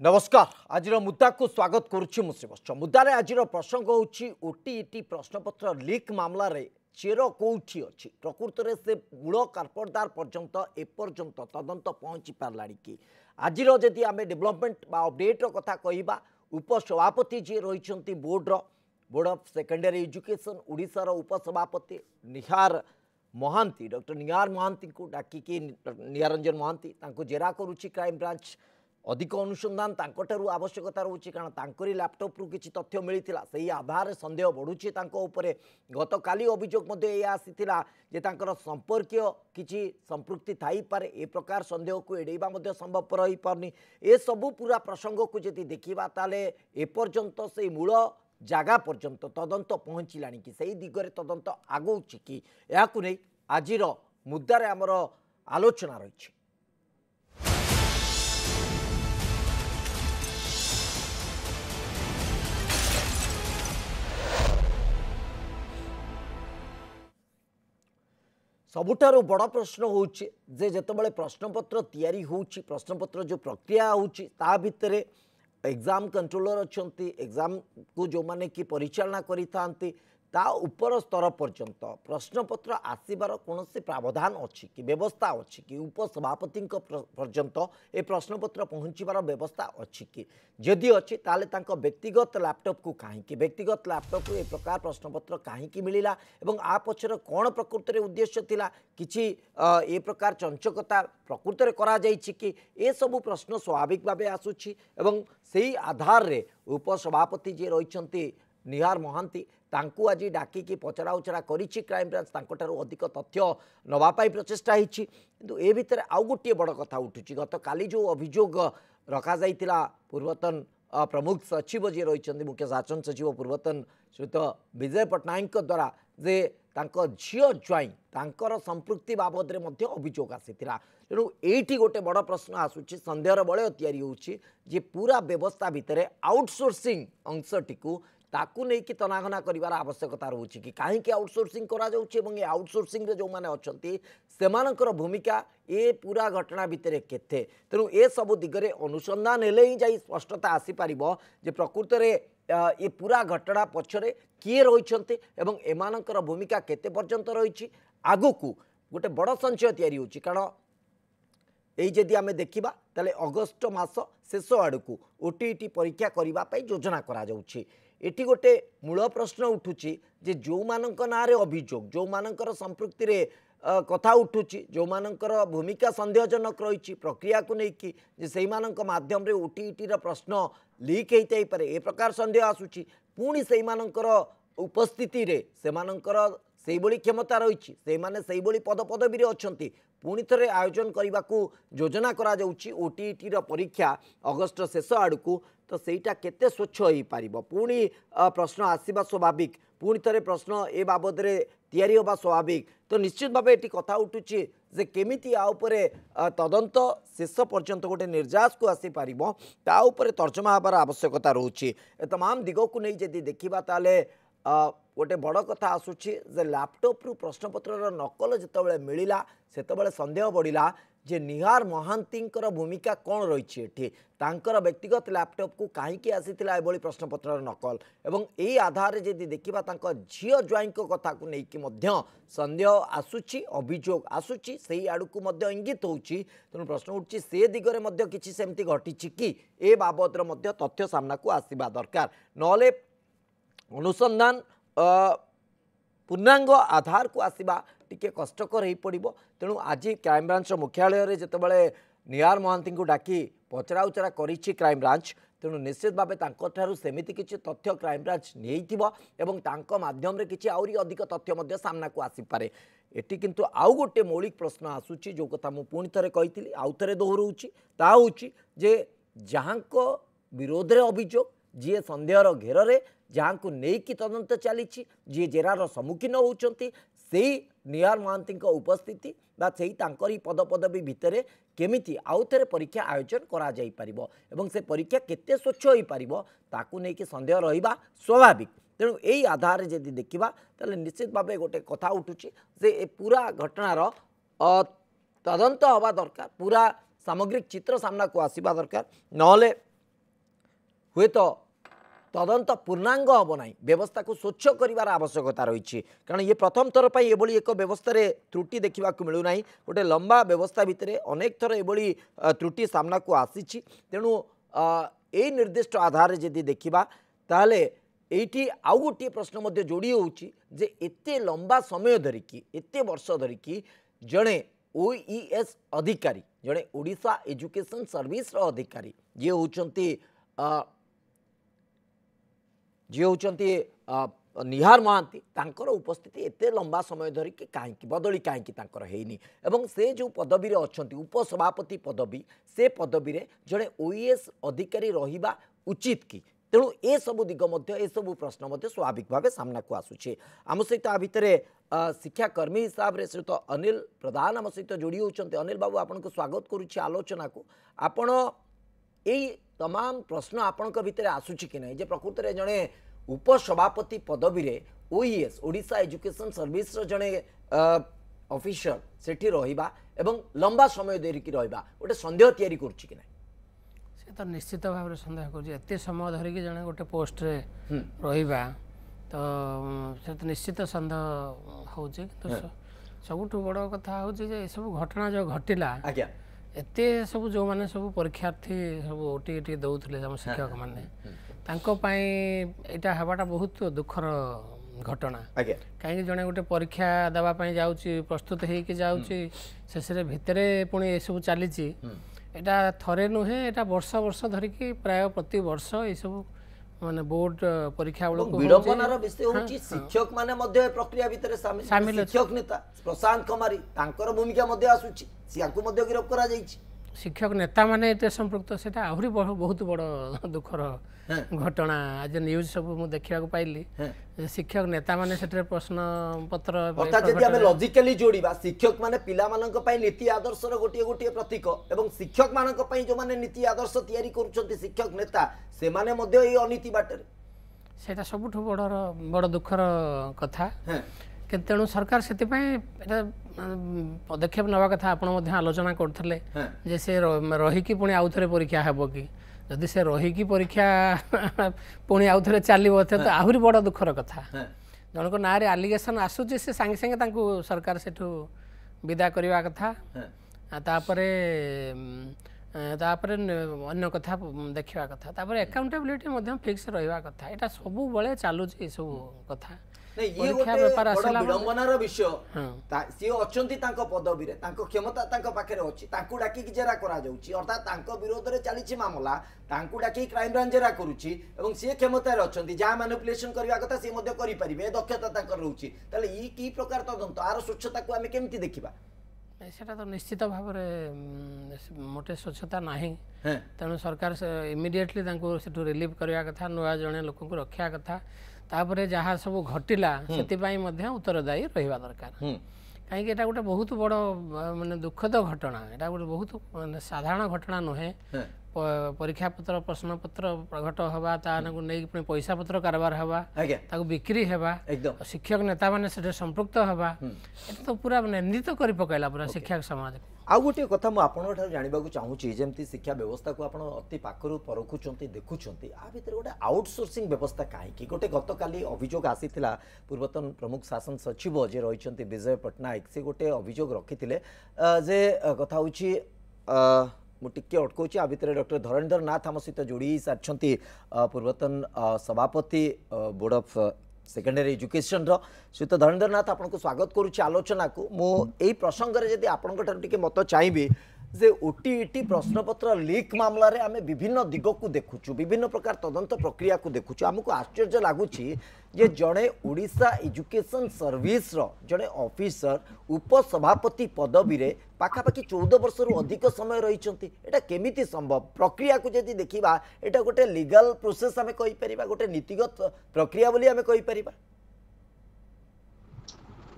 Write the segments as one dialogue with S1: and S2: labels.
S1: नमस्कार आज मुद्दा को स्वागत करुच्ची मुसीबत मुद्दार आज प्रसंग होची ओटीईटी प्रश्नपत्र लीक मामला रे चेर कौटी अच्छी प्रकृत में से मूल कार्पदार पर्यंत एपर्यंत तदंत पहुंची पारा कि आज जदि आम डेभलपमेंट अपडेट कथा कहवा उपसभापति जी रही बोर्ड ऑफ सेकेंडरी एजुकेशन ओडिशार उपसभापति निहार महांती डॉक्टर निहार महांती को डाकिकी निहारंजन महांती जेरा करुच्ची क्राइम ब्रांच अधिक अनुसंधान तांकठारु आवश्यकता रोचे कारण तांकरी लैपटॉप रु किछि तथ्य मिलिथिला सही आधार संदेह बढ़ुछि तांको उपरे गत काली अभियोग मध्ये ए आसीथिला जे तांकर संपर्कीय किछि संपृक्ति थाई पारे ए प्रकार संदेह को एडैबा मध्ये संभव रही पारनी ए सबु पूरा प्रसंग को जदि देखिबा ताले ए पर्यंत से मूल जागा पर्यंत तदंत पहुंचिलानी कि सही दिगरे तदंत आगौछि कि याकु नै आजिर मुद्दारे हमर आलोचना रहिछि। सबुठारु बड़ प्रश्न होउछि जे जेतेबेले प्रश्नपत्र तैयारी होउछि प्रश्नपत्र जो प्रक्रिया होउछि ता भितरे एग्जाम कंट्रोलर अछंती एग्जाम को जो माने कि परिचालना करि थांती ता ऊपर स्तर पर्यंत प्रश्नपत्र आसीबार कोनोसी प्रावधान अछि कि व्यवस्था अछि कि उपसभापति पर्यंत ए प्रश्नपत्र पहुंचीबार व्यवस्था अछि कि जदि अछि ताले तांको व्यक्तिगत लैपटॉप को काहेकि व्यक्तिगत लैपटॉप को ए प्रकार प्रश्नपत्र काहेकि मिलिला एवं आ पछर कोन प्रकृत रे उद्देश्य थिला किछि ए प्रकार चंचकता प्रकृत रे करा जायछि कि ए सब प्रश्न स्वाभाविक भाबे आसुछि एवं सेही आधार रे उपसभापति जे रहिछंती निहार महांती तांकु आज डाकिकी पचरा उचरा करिछि क्राइम ब्रांच तांकोठारु अधिक तथ्य नवा पाई प्रचेष्टा हिछि किंतु ए भितर आउ गोटे बड़ कथा उठुछि गत काली जो अभियोग रखा जाइतिला पूर्वतन प्रमुख सचिव जे रहिछन्ती मुख्य शासन सचिव पूर्वतन श्रीयुत विजय पट्टनायक द्वारा जे तांको झियो ज्वाई तांकर संपृक्ति बाबद रे मध्य अभियोग आसीतिला तेणु एठी गोटे बड़ प्रश्न आसुछि संदेहर बळे तयारी होउछि जे पूरा व्यवस्था भितरे आउटसोर्सिंग अंशटिकू ताकू नहीं कि तनाघना करिवार आवश्यकता रोचे कि कहीं आउटसोर्सिंग करा जाउछि एवं ए आउटसोर्सिंग रे जो माने अछंती सेमानकर भूमिका ए पूरा घटना भितरे केते तेणु ए सब दिगरे अनुसंधान हेले ही जाई स्पष्टता आसी पारिबो जे प्रकृत रे ए पूरा घटना पछरे किए रहिछन्ते एवं एमानकर भूमिका केते पर्यंत रहिछि आगुकू गोटे बड़ संचय तयारी होछि कारण यही जदि आम देखा ताले अगस्ट मास शेष आड़क ओटीईटी परीक्षा करने योजना करा जाउछि। एटी गोटे मूल प्रश्न उठुची जे जो मानक ना रे अभियोग जो मानकर संपृक्ति रे कथा उठुची जो मानकर भूमिका संदेहजनक रही प्रक्रिया को लेकिन जे सेही मानक माध्यम रे ओटीईटी रा प्रश्न लीक होई पारे ए प्रकार संदेह आसुची पुणी सेही मानकर उपस्थिति रे से मानकर सेही बड़ी क्षमता रही से माने सेही बड़ी पदपदवी रे अछंती पुणी थे आयोजन करने को योजना करा जाउछि ओटीईटी रा परीक्षा अगस्ट शेष आड़क तो सेटा केते स्वच्छ हो पार पुणी प्रश्न आसवा स्वाभाविक पुणी थे प्रश्न ए बाबद रे तैयारी होगा स्वाभाविक तो निश्चित भाव ये कथा उठुची जे केमिति आ उपरे तदंत शेष पर्यंत गोटे निर्यास को आसी पारिबो ता उपरे तर्जमा हबार आवश्यकता रोची तमाम दिग को नहीं जदि देखिबा ताले गोटे बड़ कथा आसुची जे लैपटॉप रु प्रश्नपत्र नकल जितेबाला मिलला सेतेबाला संदेह बढ़िला जे निहार महांतींकर भूमिका कौन रही तांकर व्यक्तिगत लैपटॉप को कहीं आसीथिला एभली प्रश्नपत्र नकल एवं यही आधार जदि देखिबा तांको झियो ज्वाई कथा को लेकिन मध्य संदेह आसुची अभियोग आसुची सेही आड़कू मध्य इंगित होउची तेणु प्रश्न उठुची से दिगरे मध्य किछि सेमति घटिछि कि ए बाबदर मध्य तथ्य सामना को आसीबा दरकार नले अनुसंधान पूर्णांग आधार को आसवा टिके कष्टकर हो पड़ो तेणु आज क्राइम ब्रांच मुख्यालय रे जितेबाला निहार महांती को डाकी पचरा उचरा करिछि क्राइम ब्रांच तेणु निश्चित भाव सेमिति किछि तथ्य क्राइम ब्रांच नहीं माध्यम रे किछि आउरी अधिक तथ्य मध्य सामना को आसी पारे एटी किंतु आउ गोटे मौलिक प्रश्न आसुची जो कथा मु पुणी थे कही आउ थे दोहराऊँगी ता होउची जे जहाँको विरोध रे अभियोग जी संदेहर घेर रे जहाँ को लेकिन तदंत चली जी जेरार सम्मुखीन होती से निहार महांती उपस्थिति से ही पदपदवी भितर केमिति आउ थे परीक्षा आयोजन करा जाई परिबो एवं से परीक्षा केते स्वच्छ हो पारिबो ताकू लेकिन संदेह रहिबा स्वाभाविक तेणु यही आधार जदि देखा ताले निश्चित भाव गोटे कथा उठुची जे ए पूरा घटनार तदंत हवा दरकार पूरा सामग्रिक चित्र सामना को आसवा दरकार नले हुए तो तदंत पूर्णांग हम ना व्यवस्था को स्वच्छ करार आवश्यकता रही कारण ये प्रथम थर पर ये एक व्यवस्था त्रुटि देखा मिलूना गोटे लंबा व्यवस्था भितर अनेक थर ये त्रुटि सामना को आसी तेणु यही निर्दिष्ट आधार जदि देखा ताहले एठी आउ गोटे प्रश्न जोड़ी होची जे एते लंबा समय धरिकी एते वर्ष धरिकी जड़े ओईएस अधिकारी जड़े ओडिशा एजुकेशन सर्विस अधिकारी जी होचंती निहार महांती तांकर उपस्थिति एते लंबा समय धरिकी कहीं बदली कहीं हैनी एवं से जो पदवी रे अछंती उपसभापति पदवी से पदवी रे जड़े ओईएस अधिकारी रहिबा उचित की तेणु ए सबु दिग ए सबु प्रश्न स्वाभाविक भाव सामना को आसुचे आम सहित आ भितर शिक्षाकर्मी हिसाब से श्रीयुत अनिल प्रधान आम सहित जोड़ी होती अनिल बाबू आपन को स्वागत करुच्ची आलोचना को आपण यही तमाम प्रश्न आपण भितर आसुची कि नहीं जे प्रकृत में जड़े उपसभापति पदवी रे ओईएस ओडिशा एजुकेशन सर्विस जड़े ऑफिसर सेठी रहिबा एवं लंबा समय धरिकी रहिबा गोटे संदेह तैयारी करुच्ची कि नहीं
S2: तो निश्चित भाव में सन्देह करते समय धरिकी जड़े गोटे पोस्ट रे रहिबा तो से तो निश्चित सन्देह हो सबुठ बड़ कथा हूँ सब घटना जो घटला एते सब जो माने सब परीक्षार्थी सब ओटी दौले शिक्षक मैंने यहाँ हवाटा बहुत दुखर घटना कहीं जड़े गोटे परीक्षा देवाई जाऊँगी प्रस्तुत होकर जाऊँगी शेष भितर पुणी ये सब चली एटा थरे नुहे एटा वर्ष वर्ष धरिकी प्राय प्रति वर्ष ये सब माने बोर्ड परीक्षा बेलू
S1: विडंबनार विषय होची शिक्षक माने मध्य प्रक्रिया भितर शामिल शिक्षक नेता प्रशांत कुमारी तांकर भूमिका मध्य आसुची सियाकु मध्य गिरफ करा जाईची
S2: शिक्षक नेता माने संपृक्त से आहरी बहुत बड़ दुखर घटना आज न्यूज सब मु देखा पाइली शिक्षक नेता माने प्रश्न पत्र
S1: अर्थात यदि आमे लॉजिकली जोड़ीबा शिक्षक माने पिला मानक पई नीति आदर्शर गोटे गोटे प्रतीक एवं शिक्षक मानक पई जो माने नीति आदर्श तैयारी करूछंती शिक्षक नेता से माने मध्य ए अनीति बाटर
S2: सेटा सबुठ बड़ दुखर कथा तेणु सरकार से पदक्षेप नवा कथा आपण आलोचना करथिले जे से रहीकि पुणी आउ थे परीक्षा हेब कि जदि से रहीकि परीक्षा पुणी आउ थे चलो तो आहरी बड़ दुखर कथा जनक ना रे आलिगेशन आसूची से सांगे सांगे सरकार सेठू विदा करवा कथा तापरे अन्य कथा देखा कथा तापर अकाउंटेबिलिटी फिक्स रहा कथा यहाँ सब बड़े चलुची सब कथा
S1: विडंबनार विषय सी अच्छा पदवी क्षमता पाखे अच्छी डाक जेरा अर्थात विरोध में चली मामला डाक क्राइम ब्रांच जेरा करुच्ची सी क्षमतार अच्छा जहाँ मैनिपुलेशन करने कथा सी करें दक्षता रोचे कि प्रकार तदंत आर स्वच्छता को आम केमती देखा
S2: सेटा तो निश्चित भाव मोटे स्वच्छता नहीं तेणु सरकार इमिडिएटली से रिलीफ करवा कथा नुआ जड़े लोक रखा कथा तापर जहाँ सब घटला से उत्तरदायी रहा दरकार कहीं गोटे बहुत बड़ माने दुखद घटना यहाँ गोटे बहुत साधारण घटना नुहे परीक्षा पत्र प्रश्न पत्र प्रकट हवा नहीं पुणी पैसा पत्र कारबार हवा बिक्री हवा शिक्षक नेता माने संपृक्त हवा तो पूरा निंदित कर पकड़ा पूरा शिक्षक समाज
S1: आउ गोटे कथा मुझे जानवाक चाहूँगी जमी शिक्षा व्यवस्था को अति पाखर परखुंट देखुंट आ भर गोटे आउटसोर्सिंग व्यवस्था कहीं गोटे गतकाली अभियोग आसीला पूर्वतन प्रमुख शासन सचिव जे रही विजय पट्टनायक से गोटे अभियोग रखी जे कथा हूँ मुझे अटकाऊँ आ भितर डॉक्टर धरणधर नाथ आम सहित जोड़ी सारी पूर्वतन सभापति बोर्ड ऑफ सेकेंडरी एजुकेशन श्रीयुत धरणधर नाथ आपको स्वागत करुच्ची आलोचना को मुझे प्रसंग में जब आपंकर मत चाहिए जे ओटीईटी प्रश्नपत्र लीक मामला रे आमे विभिन्न दिग को देखुचु विभिन्न प्रकार तदंत प्रक्रिया को देखुचु आमको आश्चर्य लगुच जे जड़े ओडिशा एजुकेशन सर्विस रो जड़े ऑफिसर उपसभापति पदवी रे पाखापाखि 14 वर्ष रु अधिक समय रही एटा केमिति संभव प्रक्रिया को जदि देखिबा एटा गोटे लीगल प्रोसेस आमे कहि परिबा गोटे नीतिगत प्रक्रिया बोली आमे कहि परिबा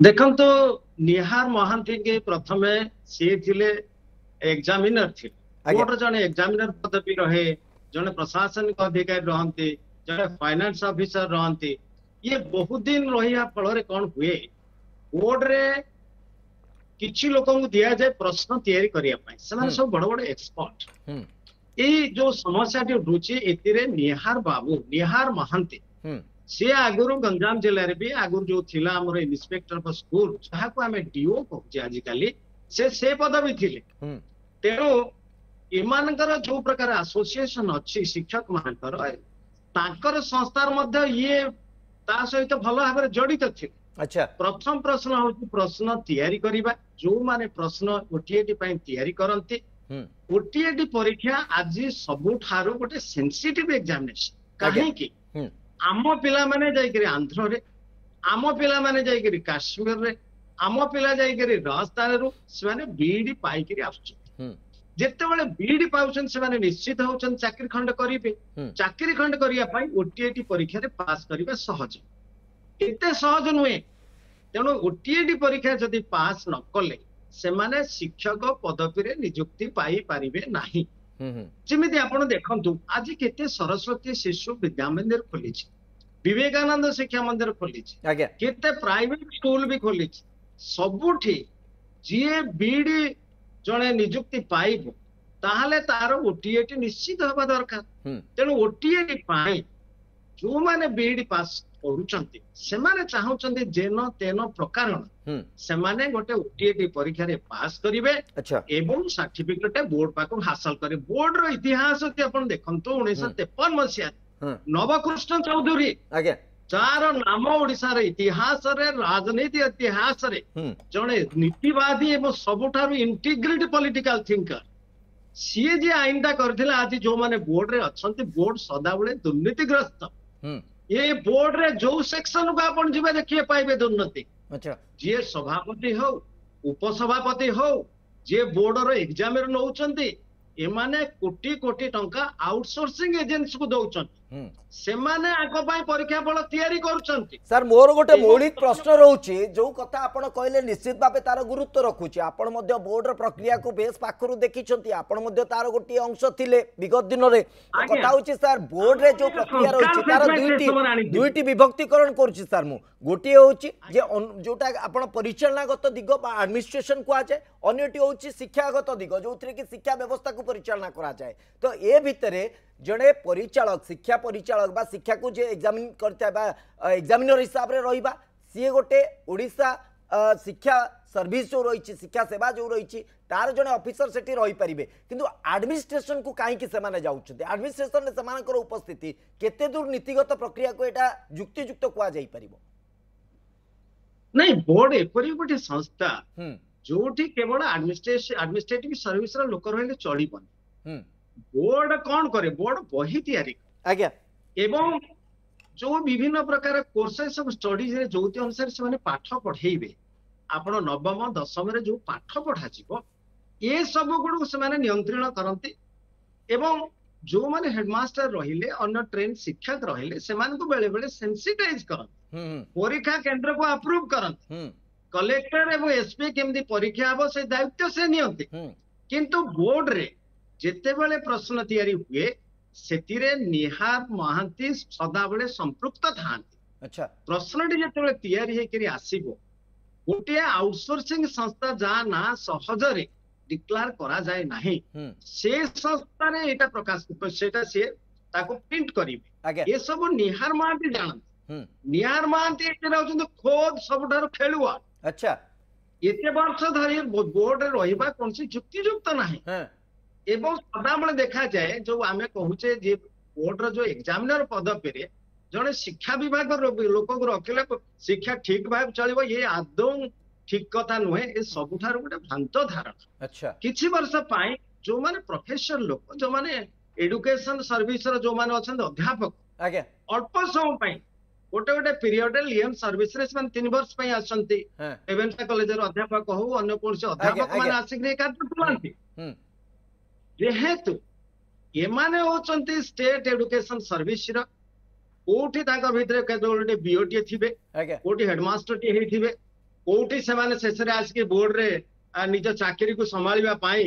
S3: देखंतो निहार महांती के प्रथमे से थिले एग्जामिनर थे कोर्ट जने एग्जामिनर पदवी रहे जने प्रशासनिक अधिकारी रहते जने फाइनेंस ऑफिसर रहते ये बहुत दिन रहिया फल कौन हुए कोर्ट रे किछि लोक को दिया जाए प्रश्न तैयारी करिया सब बड़ बड़ एक्सपर्ट ଏଇ ଯୋଉ ସମସ୍ୟାଟି ଉଠୁଛି ଏଥିରେ ନିହାର ବାବୁ ନିହାର ମହାନ୍ତି ସେ ଆଗରୁ ଗଞ୍ଜାମ ଜିଲ୍ଲାରେ ବି ଆଗରୁ ଯୋଉ ଥିଲା ଆମର ଇନ୍ସପେକ୍ଟର ଅଫ ସ୍କୁଲ ଯାହାକୁ ଆମେ ଡିଓ କହୁଛେ ଆଜିକାଲି ସେ ପଦବୀ ଥିଲେ। ତେଣୁ ଏମାନଙ୍କର ଯୋଉ ପ୍ରକାର ଆସୋସିଏସନ ଅଛି ଶିକ୍ଷକ ମାନଙ୍କର ତାଙ୍କର ସଂସ୍ଥାର ମଧ୍ୟ ଇଏ ତା ସହିତ ଭଲ ଭାବରେ ଜଡିତ ଥିଲେ। ପ୍ରଥମ ପ୍ରଶ୍ନ ହଉଛି ପ୍ରଶ୍ନ ତିଆରି କରିବା ଯୋଉମାନେ ପ୍ରଶ୍ନ ଓଟିଏଟି ପାଇଁ ତିଆରି କରନ୍ତି। ଓଟିଏଟି ପରୀକ୍ଷା ଆଜି ସବୁଠାରୁ ଗୋଟେ ସେନ୍ସିଟିଭ ଏକ୍ଜାମିନେସନ କାହିଁକି ଆମ ପିଲାମାନେ ଯାଇକିରି ଆନ୍ଧ୍ରରେ ଆମ ପିଲାମାନେ ଯାଇକିରି କାଶ୍ମୀରରେ ଆମ ପିଲା ଯାଇକିରି ରାଜସ୍ଥାନରୁ ସେମାନେ ବିଇଡି ପାଇକିରି ଆସୁଛନ୍ତି। ଯେତେବେଳେ ବିଇଡି ପାଉଛନ୍ତି ସେମାନେ ନିଶ୍ଚିତ ହଉଛନ୍ତି ଚାକିରି ଖଣ୍ଡେ କରିବେ। ଚାକିରି ଖଣ୍ଡେ କରିବା ପାଇଁ ଓଟିଏଟି ପରୀକ୍ଷାରେ ପାସ୍ କରିବା ସହଜ ଏତେ ସହଜ ନୁହେଁ। ତେଣୁ ଓଟିଏଟି ପରୀକ୍ଷା ଯଦି ପାସ୍ ନ କଲେ ସେମାନେ ଶିକ୍ଷକ ପଦବୀରେ ନିଯୁକ୍ତି ପାଇପାରିବେ ନାହିଁ। ଯେମିତି ଆପଣ ଦେଖନ୍ତୁ ଆଜି କେତେ ସରସ୍ୱତୀ ଶିଶୁ ବିଦ୍ୟା ମନ୍ଦିର ଖୋଲିଛି, ବିବେକାନନ୍ଦ ଶିକ୍ଷା ମନ୍ଦିର ଖୋଲିଛି, କେତେ ପ୍ରାଇଭେଟ ସ୍କୁଲ ବି ଖୋଲିଛି। ସବୁଠି ଯିଏ ବିଇଡି ଜଣେ ନିଯୁକ୍ତି ପାଇବ ତାହେଲେ ତାର ଓଟିଏଟି ନିଶ୍ଚିତ ହେବା ଦରକାର। ତେଣୁ ଓଟିଏଟି ପାଇଁ ଯୋଉମାନେ ବିଇଡି ପାସ୍ କରୁଛନ୍ତି ସେମାନେ ଚାହୁଁଛନ୍ତି ଯେନ ତେନ ପ୍ରକାର ସେମାନେ ଗୋଟେ ଓଟିଏଟି ପରୀକ୍ଷାରେ ପାସ୍ କରିବେ ଏବଂ ସାର୍ଟିଫିକେଟ ବୋର୍ଡ ପାଖକୁ ହାସଲ କରିବେ। ବୋର୍ଡର ଇତିହାସ ଯଦି ଆପଣ ଦେଖନ୍ତୁ 1953 ମସିହାରେ ନବକୃଷ୍ଣ ଚୌଧୁରୀ ଯାହାର ନାମ ଓଡିଶାର ଇତିହାସରେ ରାଜନୀତି ଇତିହାସରେ ଜଣେ ନୀତିବାଦୀ ଏବଂ ସବୁଠାରୁ ଇଣ୍ଟିଗ୍ରିଟି ପଲିଟିକାଲ ଥିଙ୍କର ସିଏ ଯିଏ ଆଇନଟା କରିଥିଲା ଆଜି ଯୋଉମାନେ ବୋର୍ଡରେ ଅଛନ୍ତି ବୋର୍ଡ ସଦାବେଳେ ଦୁର୍ନୀତିଗ୍ରସ୍ତ। ଏ ବୋର୍ଡରେ ଯୋଉ ସେକ୍ସନକୁ ଆପଣ ଯିବେ ଦେଖିବେ ପାଇବେ ଦୁର୍ନୀତି। ଯିଏ ସଭାପତି ହଉ ଉପସଭାପତି ହଉ ଯିଏ ବୋର୍ଡର ଏକ୍ଜାମିନର ନଉଛନ୍ତି ଏମାନେ କୋଟି କୋଟି ଟଙ୍କା ଆଉଟସୋର୍ସିଂ ଏଜେନ୍ସିକୁ ଦଉଛନ୍ତି। ସେମାନେ ଆଗ ପାଇଁ ପରୀକ୍ଷା ଫଳ ତିଆରି କରୁଛନ୍ତି।
S1: ସାର୍ ମୋର ଗୋଟେ ମୌଳିକ ପ୍ରଶ୍ନ ରହୁଛି ଯୋଉ କଥା ଆପଣ କହିଲେ ନିଶ୍ଚିତ ଭାବେ ତାର ଗୁରୁତ୍ୱ ରଖୁଛି। ଆପଣ ମଧ୍ୟ ବୋର୍ଡର ପ୍ରକ୍ରିୟାକୁ ବେଶ ପାଖରୁ ଦେଖିଛନ୍ତି, ଆପଣ ମଧ୍ୟ ତାର ଗୋଟିଏ ଅଂଶ ଥିଲେ ବିଗତ ଦିନରେ। କଥା ହଉଛି ସାର୍ ବୋର୍ଡରେ ଯୋଉ ପ୍ରକ୍ରିୟା ରହିଛି ତାର ଦୁଇଟି ବିଭକ୍ତିକରଣ କରୁଛି ସାର୍ ମୁଁ। ଗୋଟିଏ ହଉଛି ଯେ ଯୋଉଟା ଆପଣ ପରିଚାଳନାଗତ ଦିଗ ବା ଆଡମିନିଷ୍ଟ୍ରେସନ କୁହାଯାଏ, ଅନ୍ୟଟି ହଉଛି ଶିକ୍ଷାଗତ ଦିଗ ଯୋଉଥିରେ କି ଶିକ୍ଷା ବ୍ୟବସ୍ଥାକୁ ପରିଚାଳନା କରାଯାଏ। ତ ଏ ଭିତରେ जड़े परिचालक शिक्षा परिचालक बा शिक्षा को जे एग्जामिन करता बा एग्जामिनर हिसाब रे रहिबा सी गोटे ओडिशा शिक्षा सर्विस जो रही शिक्षा सेवा जो रही तार जड़े ऑफिसर सेठी रही पारिबे किंतु एडमिनिस्ट्रेशन को कहीं से जाउछथि एडमिनिस्ट्रेशन से उपस्थिति केते दूर नीतिगत प्रक्रिया को एटा युक्तियुक्त कुआ जाई परिबो
S3: नहीं बोर्ड एपरी गोटे संस्था जोठी केवल एडमिनिस्ट्रेटिव सर्विस रो लोक रहले चलिबन बोर्ड कौन करे बोर्ड बही तैयारी
S1: आज्ञा
S3: एवं जो विभिन्न प्रकार कोर्सेस ऑफ स्टडीज रे जोति अनुसार से माने पाठ पढेइबे आपण नवम दशम रे जो पाठ पढा जीवो ए सब गुड से माने नियंत्रण करंती एवं जो माने हेडमास्टर रहिले अन्य ट्रेन शिक्षक रहिले से माने को बेले बेले सेंसिटाइज करंती परीक्षा केंद्र को अप्रूव करंती कलेक्टर एवं एसपी केमदी परीक्षा हबो से दायित्व से नियंती किंतु बोर्ड रे जेते बेले प्रश्न तैयारी हुए सेतिरे निहार महांती सदा बेले संपृक्त थांती
S1: अच्छा
S3: प्रश्नटी जेते तैयारी हेकरी आसीबो गोटे आउटसोर्सिंग संस्था जा ना सहजरे डिक्लेयर करा जाए नाही से संस्था रे एटा प्रकाश सेटा से ताको प्रिंट करिवे ये सब निहार महांती जानत निहार महांती एते रहउछन खोद सबठार खेलुआ
S1: अच्छा
S3: एते वर्ष धरि बोर्ड रे रहिबा कोनसी युक्तियुक्त नाही एवं सदाबले देखा जाए जो आमे कहूचे जे बोर्ड जो एग्जामिनर पदवी रे जने शिक्षा विभाग लोक को रखले शिक्षा ठीक भाव चलिबो ये आदौ ठीक कथा नुहे ए सबुठार गोटे भ्रांत धारणा
S1: अच्छा
S3: किछि वर्ष पाई जो माने प्रोफेसर लोक जो माने एजुकेशन सर्विस रो जो माने अछन अध्यापक
S1: आगे
S3: अल्प समय पाई गोटे गोटे पीरियड लियन सर्विस रे मान 3 वर्ष पाई आछंती रेवेन्सा कॉलेज रो अध्यापक हो अन्य कोनसे अध्यापक माने आसिक कार्य तुलांती जेहेतु एमाने होचंती स्टेट एजुकेशन सर्विस रो कोठी ताकर भितरे केते बीओटी थिबे कोठी हेडमास्टर टी हेथिबे कोठी से माने शेषरे आसिक बोर्ड रे निज चाकरी को संभालिबा पाई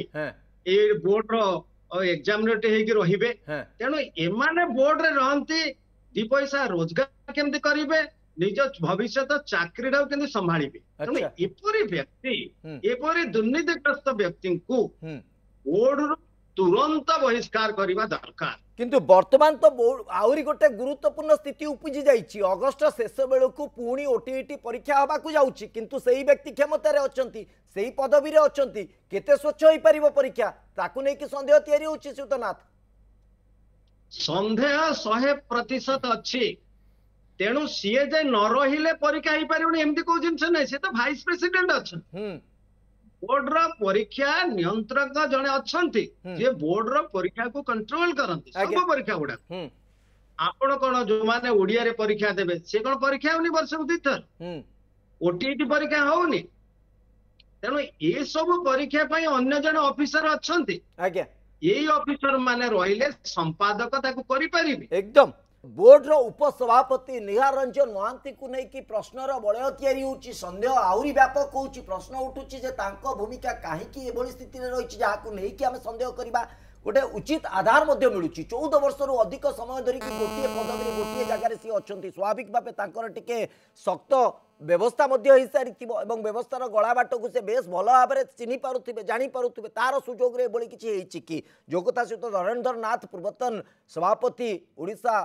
S3: ए बोर्ड रो एग्जामिनर टी हेकी रहिबे तेनो एमाने बोर्ड रे रहंती दि पैसा रोजगार केमति करिवे निज भविष्यत चाकरी रो केमति संभालिबे तेनो एपरी व्यक्ति एपरी दुर्नीतिग्रस्त व्यक्ति को बोर्ड रो तुरंत बहिष्कार करवा दरकार।
S1: किंतु वर्तमान तो आहुरी गोटे गुरुत्वपूर्ण स्थिति उपजी जाइछि अगस्ट शेष बेलू पुणी ओटीईटी परीक्षा हवाकू जाउछि किंतु सेही व्यक्ति क्षमतार अछंती सेही पदवी रे अछंती केते स्वच्छ होई परिबो परीक्षा ताकू नै कि संदेह तयारी होछि सुतनाथ
S3: संदेह 100% अच्छी तेणु सीए जे न रहिले परीक्षा ही पारिबनी एमती को जिंस नै से तो वाइस प्रेसिडेंट अछन बोर्ड रो परीक्षा नियंत्रक जने अछंती जे बोर्ड रो परीक्षा को कंट्रोल करंती सब परीक्षा गुडा आपण कोन जो माने ओडिया रे परीक्षा देबे से कोन परीक्षा होनी वर्ष उदितर ओटीईटी परीक्षा होनी तेणु ए सब परीक्षा पई अन्य जने ऑफिसर अछंती
S1: आज्ञा
S3: यही ऑफिसर माने रहिले संपादक ताकू करि परिबे
S1: एकदम बोर्ड रो उपसभापति निहार रंजन महांती को नहीं कि प्रश्नर बलय तैयारी होची संदेह आहुरी व्यापक होची प्रश्न उठुची जे तांको भूमिका काहे कि एभली स्थिति रे रहिची जाहाकू नहीं कि हमें संदेह करबा गोटे उचित आधार मध्य मिलुची 14 वर्ष रु अधिक समय धरी कि गोटिए पदवी गोटिए जगह सी अछंती स्वाभाविक भाबे तांकर टिके शक्त व्यवस्था मध्य हो सारी एवं व्यवस्थार गला बाट को से बेस भल भाव में चिन्ह पारुथिबे जानी पारुथिबे तार सुजोग रे एभली किछि हेछि कि जोगता सहित धरणधर नाथ पूर्वतन सभापति ओडिशा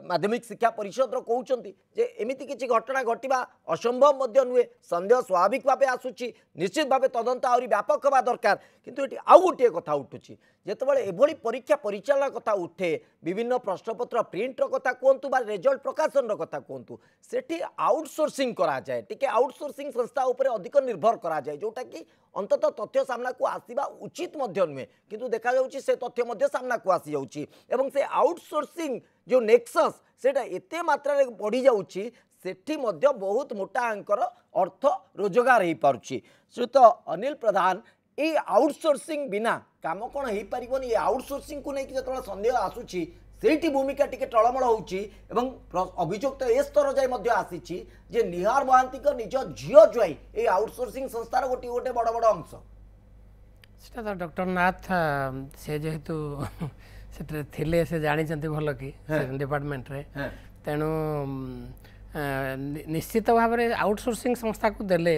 S1: माध्यमिक शिक्षा परिषद कहउचंती जे एमिति किछि घटना घटिबा असंभव मध्य नुहे संदेह स्वाभाविक भाव आसुची निश्चित भाव तदंत आहुरी व्यापक हवा दरकार किंतु एटी आउ गोटे कथा उठुची जेतेबेले एभली परीक्षा परिचालना कथा उठे विभिन्न प्रश्नपत्र प्रिंटर कथा कहतु बा रिजल्ट प्रकाशन कथा कहतु सेठी आउटसोर्सिंग करा जाए टिके आउटसोर्सिंग संस्था उपरे अधिक निर्भर करा जाए जोटा कि अंततः तथ्य सामना को आसीबा उचित मध्य नुहे किंतु देखा जाउची से तथ्य मध्य सामना को आसी जाउची एवं से आउटसोर्सिंग जो नेक्सस सेटा एते मात्रा रे बढ़ी जाउची सेठी मध्य बहुत मोटा अंकर अर्थ रोजगार हो पारुची श्रीयुत अनिल प्रधान ये आउटसोर्सिंग बिना काम कौन हो पारबनी ये आउटसोर्सिंग को लेकिन जो संदेह आसूची सेठी भूमिका टिके टळमळ होउची एवं अभियोग तो ए स्तर जाय मध्य आसीची जे निहार महांती को निज झियो जोई ए आउटसोर्सिंग संस्थार गोटे गोटे बड़ बड़ अंश
S2: सेटा तो डॉक्टर नाथ से जेहेतु से थिले से जानी भल कि डिपार्टमेंट रे तेणु निश्चित भाव में आउटसोर्सिंग संस्था को देले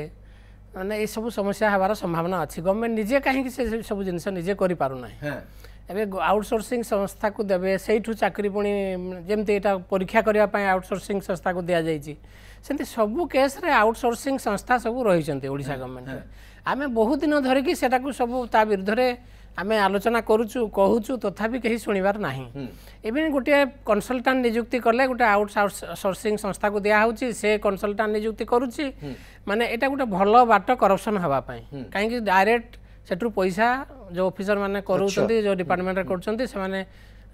S2: माने ये सब समस्या हमारा संभावना अच्छी गवर्नमेंट निजे कहीं से सब जिनस निजे करि पारु नाही एबे आउटसोर्सिंग संस्था को देबे सेठू चाकरी पुणी जेमती एटा परीक्षा करिया पय आउटसोर्सिंग संस्था को दिया जायछि सेंति सब केस रे आउटसोर्सिंग संस्था सब रही छथि ओडिशा गवर्नमेंट आमे बहुत दिन धरि कि सेटा को सब ता विरुद्ध रे आमे आलोचना करूछु कहूछु तथापि कहीं शुणिबार नाही एबे गोटे कंसल्टेंट नियुक्ति करले गोटे आउटसोर्सिंग संस्था को दिया होछि से कंसल्टेंट नियुक्ति करूछि माने एटा गोटे भलो बाट करप्शन हवा पय काहे कि डायरेक्ट सेठू पैसा जो ऑफिसर माने करूछंती जो डिपार्टमेंट रे करूछंती से माने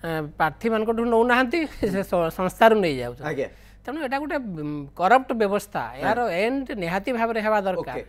S2: प्रार्थी मान को नौ नाहंती संस्था रु नै जाउ तेणु एटा गोटे करप्ट व्यवस्था यार एंड निहाती भाव रे हेबा दरकार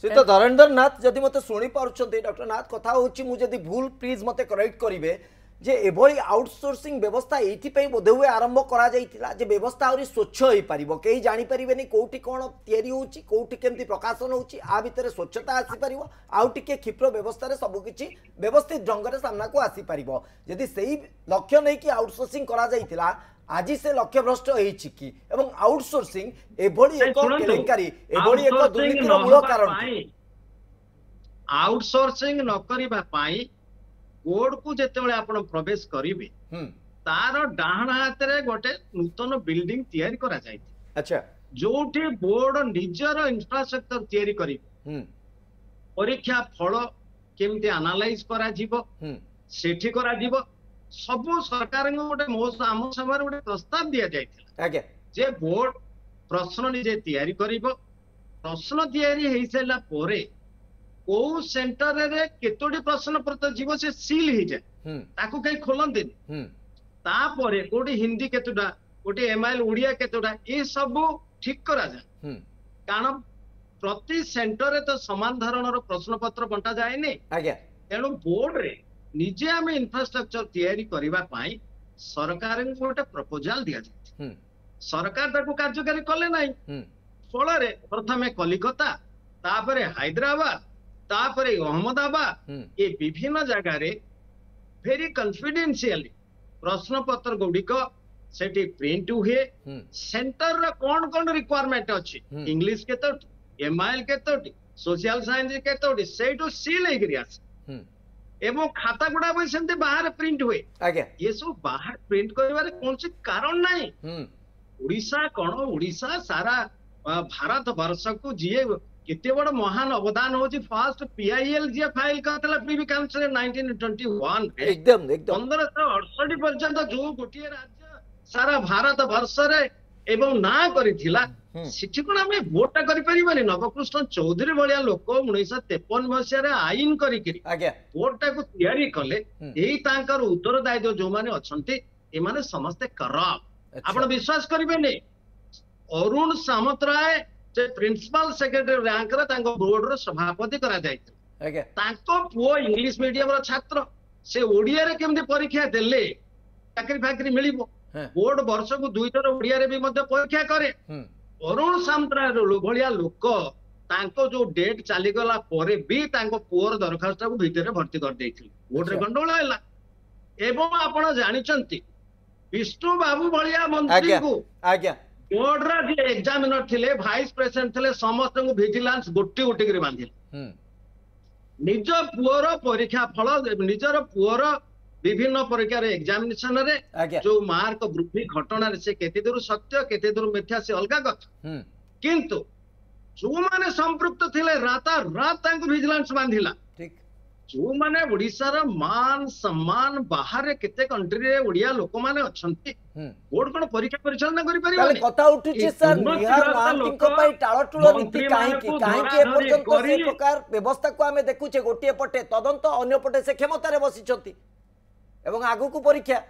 S1: से तो धरणधर नाथ जदि मते सुनी पारुछंती डॉक्टर नाथ कथा होछि मु जदि भूल प्लीज मते करेक्ट करिवे जे एभली आउटसोर्सिंग व्यवस्था एथि पई बोधे हुए आरंभ करा जाइतिला जे व्यवस्था आउरी स्वच्छ होई परिबो केही जानि परिबेनी कोउठी कोन तयारी होछि कोउठी केमति प्रकाशन होछि आ भितरे स्वच्छता आसी परिबो आउ टिके क्षिप्र व्यवस्था रे सब किछि व्यवस्थित ढंग रे सामना को आसी परिबो यदि सेही लक्ष्य नै कि आउटसोर्सिंग करा जाइतिला आज से लक्ष्य भ्रष्ट होइछि कि एवं आउटसोर्सिंग एभली एक केलेंकारी एभली एक दुर्नीतिर मूल कारण
S3: आउटसोर्सिंग न करिबा पाई बोर्ड को जेतेबेले आपण प्रवेश करिवे तार डाहण हाथ रे गोटे नूतन बिल्डिंग तयारी करा जाय
S1: अच्छा
S3: जोठी बोर्ड निजर इंफ्रास्ट्रक्चर तयारी करी परीक्षा फल केमती एनालाइज करा जीवो सेठी करा जीवो सब सरकार गोटे आम सभा गोटे प्रस्ताव दिया जायतिला जे बोर्ड प्रश्न निजे तयारी करिवो प्रश्न तयारी हेई सैला पोरे को सेंटर रे केतोडी प्रश्न पत्र जीवो से सील ही जाय ताकू कई खोलंदिनी तापरे कोडी हिंदी केतोडा कोटी एमआईएल ओडिया केतोडा ए सब ठीक करा जाय कारण प्रति सेंटर रे तो समान धरणर प्रश्न पत्र बंटा जाय नै तेणु बोर्ड रे निजे आम इंफ्रास्ट्रक्चर तैयारी करबा पाई सरकार गोटे प्रपोजाल दिया जाय सरकार ताकू कार्यकारी कले नै फल रे प्रथमे कलिकता तापरे हैदराबाद तापरे अहमदाबाद ये विभिन्न जगह रे वेरी कॉन्फिडेंशियली प्रश्न पत्र गुड़िक सेठी प्रिंट हुए सेंटर रे कोन कोन रिक्वायरमेंट अछि इंग्लिश केतोटी एमआईएल केतोटी सोशल साइंस केतोटी सेटू सील हे गिरियास एवं खाता गुड़ा भी सेमते बाहर प्रिंट हुए
S1: आज्ञा
S3: ये सब बाहर प्रिंट करिवार कोनसी कारण नाही ओडिशा कोन ओडिशा सारा भारत वर्ष को जीए केते बड़ महान अवदान होची फर्स्ट पीआईएल जे फाइल करतला प्रीवी काउंसिल 1921
S1: एकदम एकदम
S3: 1568 पर्यंत जो गोटिए राज्य सारा भारत वर्ष रे एवं ना करिथिला सिठी कोन हमें वोट करि परिबानी नवकृष्ण चौधरी भलिया लोक 1953 मसिया रे आईन करिकरी
S1: आज्ञा
S3: वोट को तैयारी कले एही तांकर उत्तरदायित्व जो माने अछंती ए माने समस्त करप्ट आपण विश्वास करिबेनी अरुण सामंतराय जे प्रिंसिपल सेक्रेटरी रैंक रे तांको बोर्ड रो सभापति करा जायत
S1: आज्ञा
S3: तांको पुओ इंग्लिश मीडियम रो छात्र से ओडिया रे केमदि परीक्षा देले चाकरी फाकरी मिलिबो बोर्ड वर्ष को 2 थर ओडिया रे भी मध्य परीक्षा करे अरुण सामंतराय भलिया लोक तांको जो डेट चली गला परे भी तांको पुओर दरखास्त को भीतर भर्ती कर देथिल बोर्ड रे गंडोळ हैला एवं आपण जानिचंती विष्णु बाबू भलिया मंत्री को
S1: आज्ञा
S3: बोर्ड रा जे एग्जामिनर थिले वाइस प्रेसिडेंट थिले समस्त को विजिलेंस गोटी गोटी कर बांधिल निज पुओर परीक्षा फल निजर पुओर विभिन्न परीक्षा रे एग्जामिनेशन रे जो मार्क वृद्धि घटना रे से केते दूर सत्य केते दूर मिथ्या से अलगा कथा किंतु जो माने संपृक्त थिले राता रात तांको विजिलेंस बांधिला
S1: ठीक
S3: जो माने ओडिसा रा मान सम्मान बाहर केते कंट्री रे ओडिया लोक माने अछंती बोर्ड कोन परीक्षा परिचालन करि
S1: ताले
S3: परिबो
S1: कथा उठुची सर निहार महांती को पई टाळटुळ नीति काहे काहे ए पर्यंत से प्रकार व्यवस्था को हमें देखुचे गोटिए पटे तदंत अन्य पटे से क्षमता रे बसिछंती एवं आगु को परीक्षा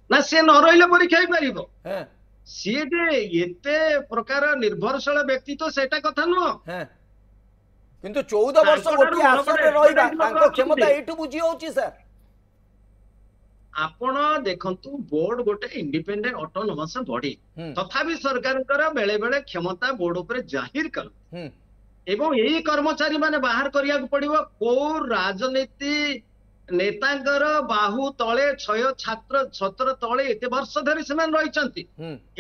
S3: ना से न रहिले परीक्षा ही परिबो
S1: हैं
S3: सी जे एते प्रकार निर्भरशील व्यक्ति तो सेटा कथा न
S1: हैं किंतु 14 वर्ष गोटिए आसन रे रहिबा तांको क्षमता एटु बुझी होची सर
S3: आपण देखंतु बोर्ड गोटे इंडिपेंडेंट ऑटोनोमस बॉडी तथापि सरकार बेले बेले क्षमता बोर्ड ऊपर जाहिर कर एवं यही कर्मचारी माने बाहर करिया को पड़िबो को राजनीति नेतांकर बाहु तले छय छात्र छत्र तले एते वर्ष धरि समान रहिचंती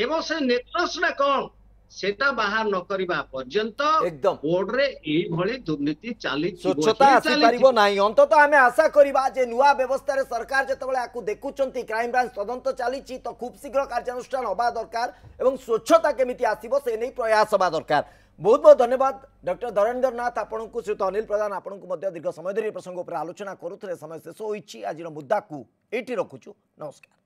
S3: एवं से नेतृत्व कोन सेटा बाहर न करिबा पर्यंत
S1: एकदम
S3: बोर्ड रे एई भली दुर्नीति चाली
S1: स्वच्छता आसी परिबो नाही अंतत आमे आशा करिबा जे नुवा व्यवस्था रे सरकार जेतबेले आकु देखुचंती क्राइम ब्रांच तदंत चालीची तो खूब शीघ्र कार्यानुष्ठान होबा दरकार एवं स्वच्छता केमिति आसीबो से नै प्रयास होबा दरकार बहुत बहुत धन्यवाद डॉक्टर धरेन्द्र नाथ आपण को श्रीयुत अनिल प्रधान आपण को मध्य दीर्घ समय धरी प्रसंग पर आलोचना करुथले समय शेष होईची आज मुद्दा को एठी रखुछु नमस्कार।